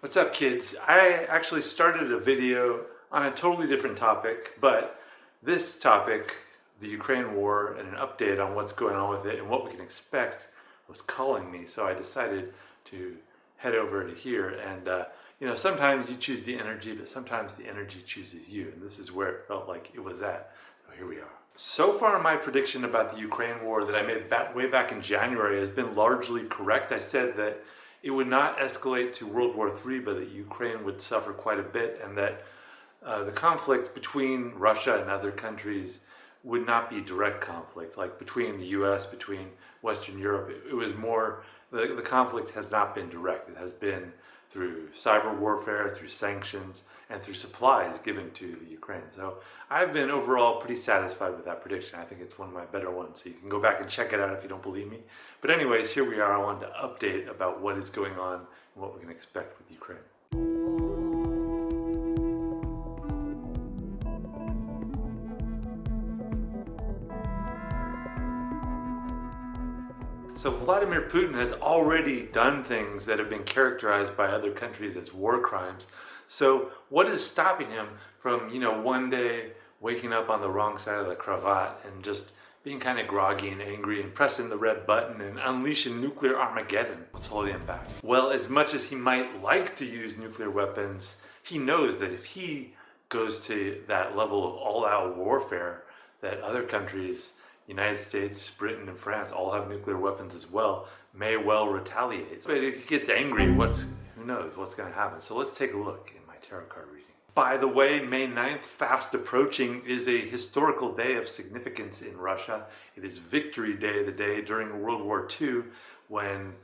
What's up, kids? I actually started a video on a totally different topic, but this topic, the Ukraine war, and an update on what's going on with it and what we can expect was calling me, so I decided to head over to here. And sometimes you choose the energy, but sometimes the energy chooses you, and this is where it felt like it was at. So here we are. So far, my prediction about the Ukraine war that I made way back in January has been largely correct. I said that it would not escalate to World War III, but that Ukraine would suffer quite a bit, and that the conflict between Russia and other countries would not be direct conflict, like between the US, between Western Europe. It was more, the conflict has not been direct. It has been through cyber warfare, through sanctions, and through supplies given to the Ukraine. So I've been overall pretty satisfied with that prediction. I think it's one of my better ones. So you can go back and check it out if you don't believe me. But anyways, here we are. I wanted to update about what is going on and what we can expect with Ukraine. So Vladimir Putin has already done things that have been characterized by other countries as war crimes. So what is stopping him from, one day waking up on the wrong side of the cravat and just being kind of groggy and angry and pressing the red button and unleashing nuclear Armageddon? What's holding him back? Well, as much as he might like to use nuclear weapons, he knows that if he goes to that level of all-out warfare, that other countries, United States, Britain, and France all have nuclear weapons as well, may well retaliate. But if he gets angry, who knows what's going to happen? So let's take a look in my tarot card reading. By the way, May 9th, fast approaching, is a historical day of significance in Russia. It is Victory Day, the day during World War II when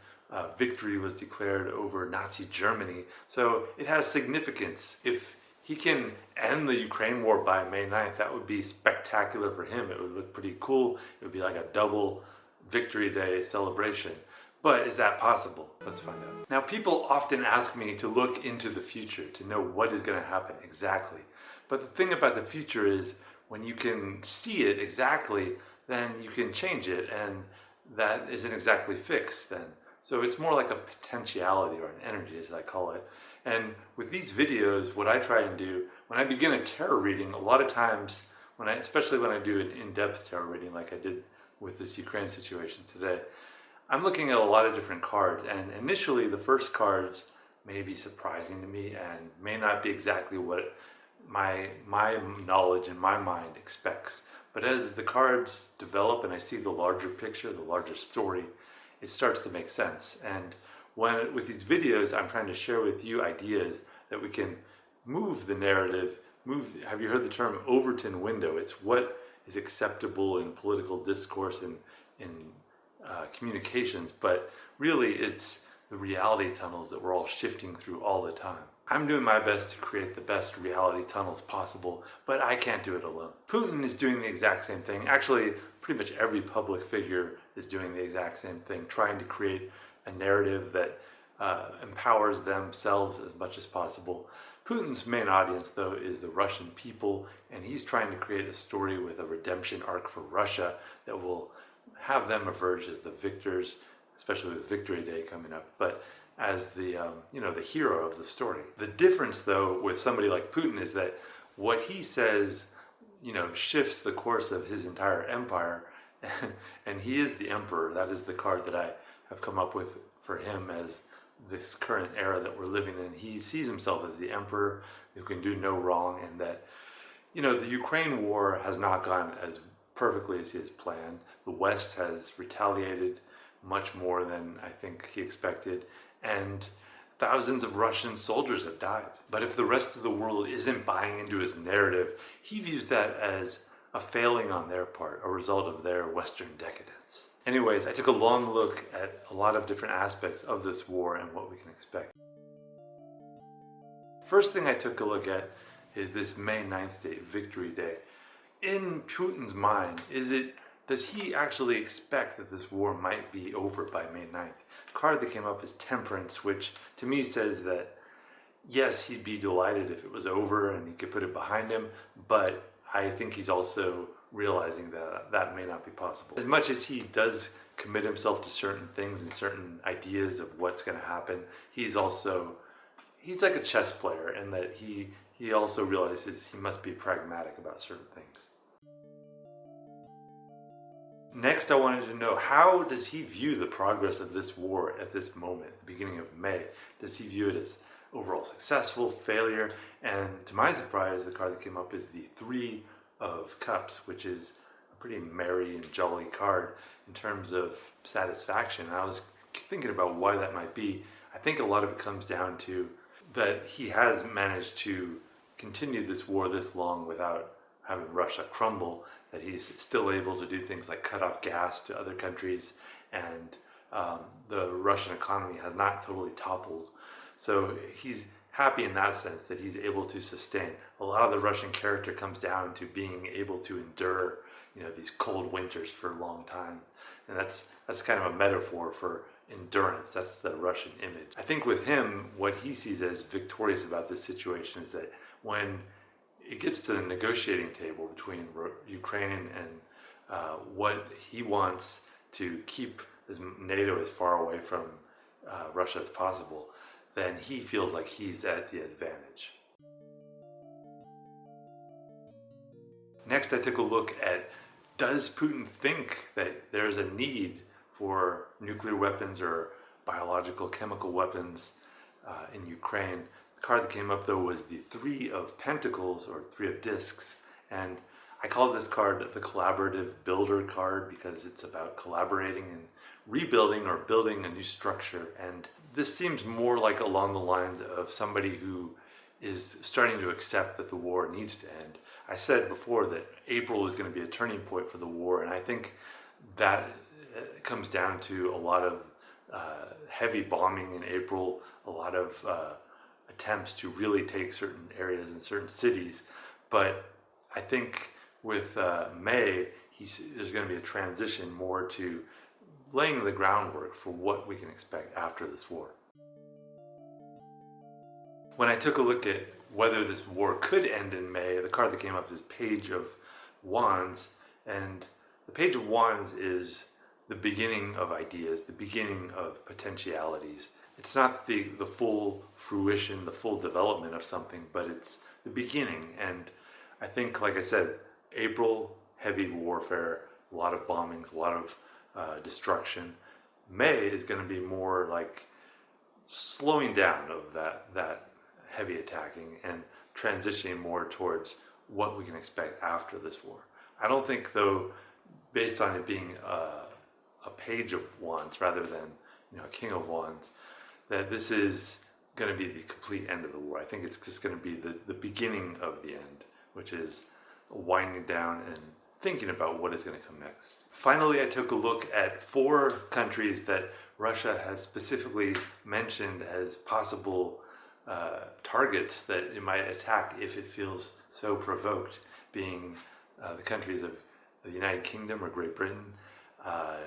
victory was declared over Nazi Germany. So it has significance. If he can end the Ukraine war by May 9th, that would be spectacular for him. It would look pretty cool. It would be like a double Victory Day celebration. But is that possible? Let's find out. Now, people often ask me to look into the future, to know what is going to happen exactly. But the thing about the future is, when you can see it exactly, then you can change it, and that isn't exactly fixed then. So it's more like a potentiality, or an energy as I call it. And with these videos, what I try and do, when I begin a tarot reading, a lot of times, especially when I do an in-depth tarot reading like I did with this Ukraine situation today, I'm looking at a lot of different cards, and initially the first cards may be surprising to me and may not be exactly what my knowledge and my mind expects. But as the cards develop and I see the larger picture, the larger story, it starts to make sense. And with these videos, I'm trying to share with you ideas that we can move the narrative, have you heard the term Overton window? It's what is acceptable in political discourse and in communications, but really it's the reality tunnels that we're all shifting through all the time. I'm doing my best to create the best reality tunnels possible, but I can't do it alone. Putin is doing the exact same thing. Actually, pretty much every public figure is doing the exact same thing, trying to create a narrative that empowers themselves as much as possible. Putin's main audience, though, is the Russian people, and he's trying to create a story with a redemption arc for Russia that will have them emerge as the victors, especially with Victory Day coming up, but as the the hero of the story. The difference, though, with somebody like Putin is that what he says, shifts the course of his entire empire, and he is the emperor. That is the card that I have come up with for him as this current era that we're living in. He sees himself as the emperor who can do no wrong, and that, the Ukraine war has not gone as perfectly as he has planned. The West has retaliated much more than I think he expected, and thousands of Russian soldiers have died. But if the rest of the world isn't buying into his narrative, he views that as a failing on their part, a result of their Western decadence. Anyways, I took a long look at a lot of different aspects of this war and what we can expect. First thing I took a look at is this May 9th date, Victory Day. In Putin's mind, does he actually expect that this war might be over by May 9th? The card that came up is Temperance, which to me says that yes, he'd be delighted if it was over and he could put it behind him, but I think he's also realizing that that may not be possible. As much as he does commit himself to certain things and certain ideas of what's going to happen, he's also he's like a chess player, and that he also realizes he must be pragmatic about certain things. Next, I wanted to know, how does he view the progress of this war at this moment, the beginning of May? Does he view it as overall successful, failure? And to my surprise, the card that came up is the Three of Cups, which is a pretty merry and jolly card in terms of satisfaction. And I was thinking about why that might be. I think a lot of it comes down to that he has managed to continue this war this long without having Russia crumble, that he's still able to do things like cut off gas to other countries, and the Russian economy has not totally toppled. So he's happy in that sense that he's able to sustain. A lot of the Russian character comes down to being able to endure, these cold winters for a long time, and that's kind of a metaphor for endurance. That's the Russian image. I think with him, what he sees as victorious about this situation is that when it gets to the negotiating table between Ukraine and what he wants to keep NATO as far away from Russia as possible, then he feels like he's at the advantage. Next, I took a look at, does Putin think that there's a need for nuclear weapons or biological chemical weapons in Ukraine? The card that came up though was the Three of Pentacles, or Three of Discs, and I call this card the collaborative builder card because it's about collaborating and rebuilding or building a new structure. And this seems more like along the lines of somebody who is starting to accept that the war needs to end. I said before that April is going to be a turning point for the war, and I think that comes down to a lot of heavy bombing in April, a lot of attempts to really take certain areas in certain cities. But I think with May, there's going to be a transition more to laying the groundwork for what we can expect after this war. When I took a look at whether this war could end in May, the card that came up is Page of Wands, and the Page of Wands is the beginning of ideas, the beginning of potentialities. It's not the full fruition, the full development of something, but it's the beginning. And I think, like I said, April, heavy warfare, a lot of bombings, a lot of destruction. May is going to be more like slowing down of that heavy attacking and transitioning more towards what we can expect after this war. I don't think, though, based on it being a Page of Wands rather than a King of Wands, that this is going to be the complete end of the war. I think it's just going to be the beginning of the end, which is winding down and thinking about what is going to come next. Finally, I took a look at 4 countries that Russia has specifically mentioned as possible targets that it might attack if it feels so provoked, being the countries of the United Kingdom or Great Britain,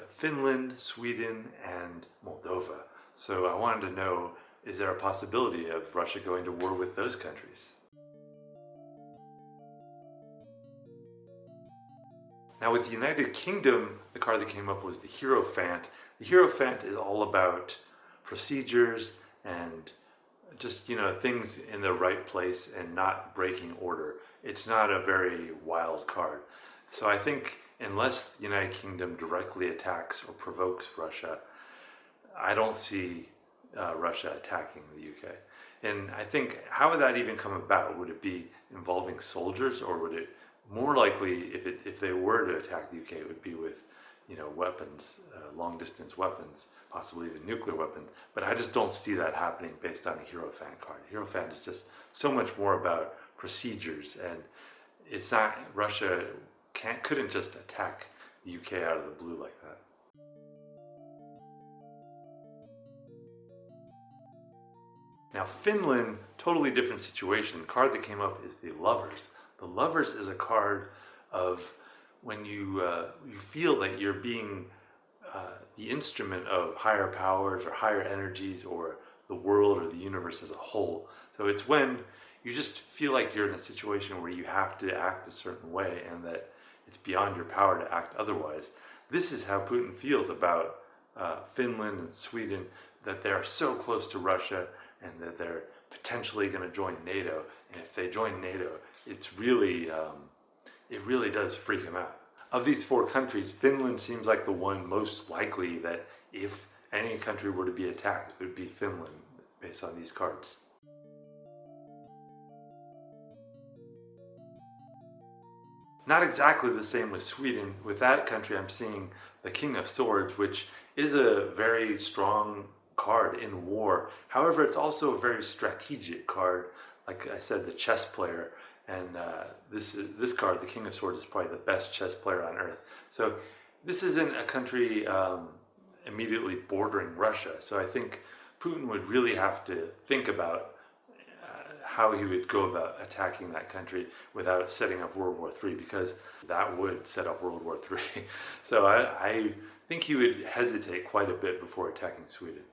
Finland, Sweden, and Moldova. So I wanted to know, is there a possibility of Russia going to war with those countries? Now with the United Kingdom, the card that came up was the Hierophant. The Hierophant is all about procedures and just, things in the right place and not breaking order. It's not a very wild card. So I think unless the United Kingdom directly attacks or provokes Russia, I don't see Russia attacking the UK. And I think, how would that even come about? Would it be involving soldiers, or would it more likely, if they were to attack the UK, it would be with weapons, long distance weapons, possibly even nuclear weapons. But I just don't see that happening based on a Hierophant card. Hierophant is just so much more about procedures, and it's not, Russia couldn't just attack the UK out of the blue like that. Now Finland, totally different situation. The card that came up is the Lovers. The Lovers is a card of when you feel that you're being the instrument of higher powers or higher energies or the world or the universe as a whole. So it's when you just feel like you're in a situation where you have to act a certain way and that it's beyond your power to act otherwise. This is how Putin feels about Finland and Sweden, that they are so close to Russia and that they're potentially going to join NATO, and if they join NATO, it's really it really does freak him out. Of these four countries, Finland seems like the one most likely that if any country were to be attacked, it would be Finland based on these cards. Not exactly the same with Sweden. With that country, I'm seeing the King of Swords, which is a very strong card in war. However, it's also a very strategic card. Like I said, the chess player. And this card, the King of Swords, is probably the best chess player on earth. So this isn't a country immediately bordering Russia. So I think Putin would really have to think about how he would go about attacking that country without setting up World War III, because that would set up World War III. So I think he would hesitate quite a bit before attacking Sweden.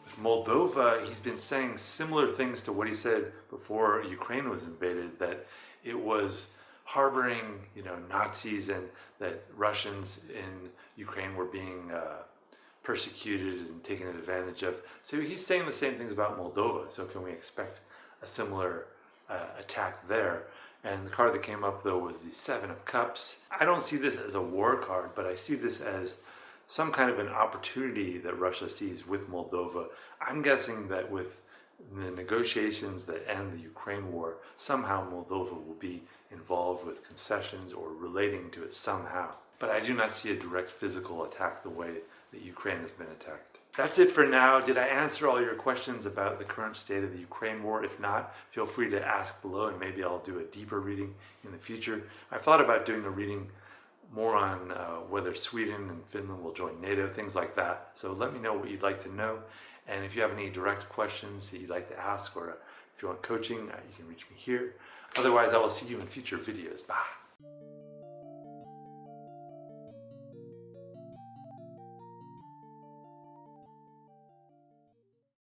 With Moldova, he's been saying similar things to what he said before Ukraine was invaded, that it was harboring, Nazis, and that Russians in Ukraine were being persecuted and taken advantage of. So he's saying the same things about Moldova. So can we expect a similar attack there? And the card that came up though was the Seven of Cups. I don't see this as a war card, but I see this as some kind of an opportunity that Russia sees with Moldova. I'm guessing that with the negotiations that end the Ukraine war, somehow Moldova will be involved with concessions or relating to it somehow. But I do not see a direct physical attack the way that Ukraine has been attacked. That's it for now. Did I answer all your questions about the current state of the Ukraine war? If not, feel free to ask below and maybe I'll do a deeper reading in the future. I've thought about doing a reading more on whether Sweden and Finland will join NATO, things like that. So let me know what you'd like to know. And if you have any direct questions that you'd like to ask, or if you want coaching, you can reach me here. Otherwise, I will see you in future videos. Bye.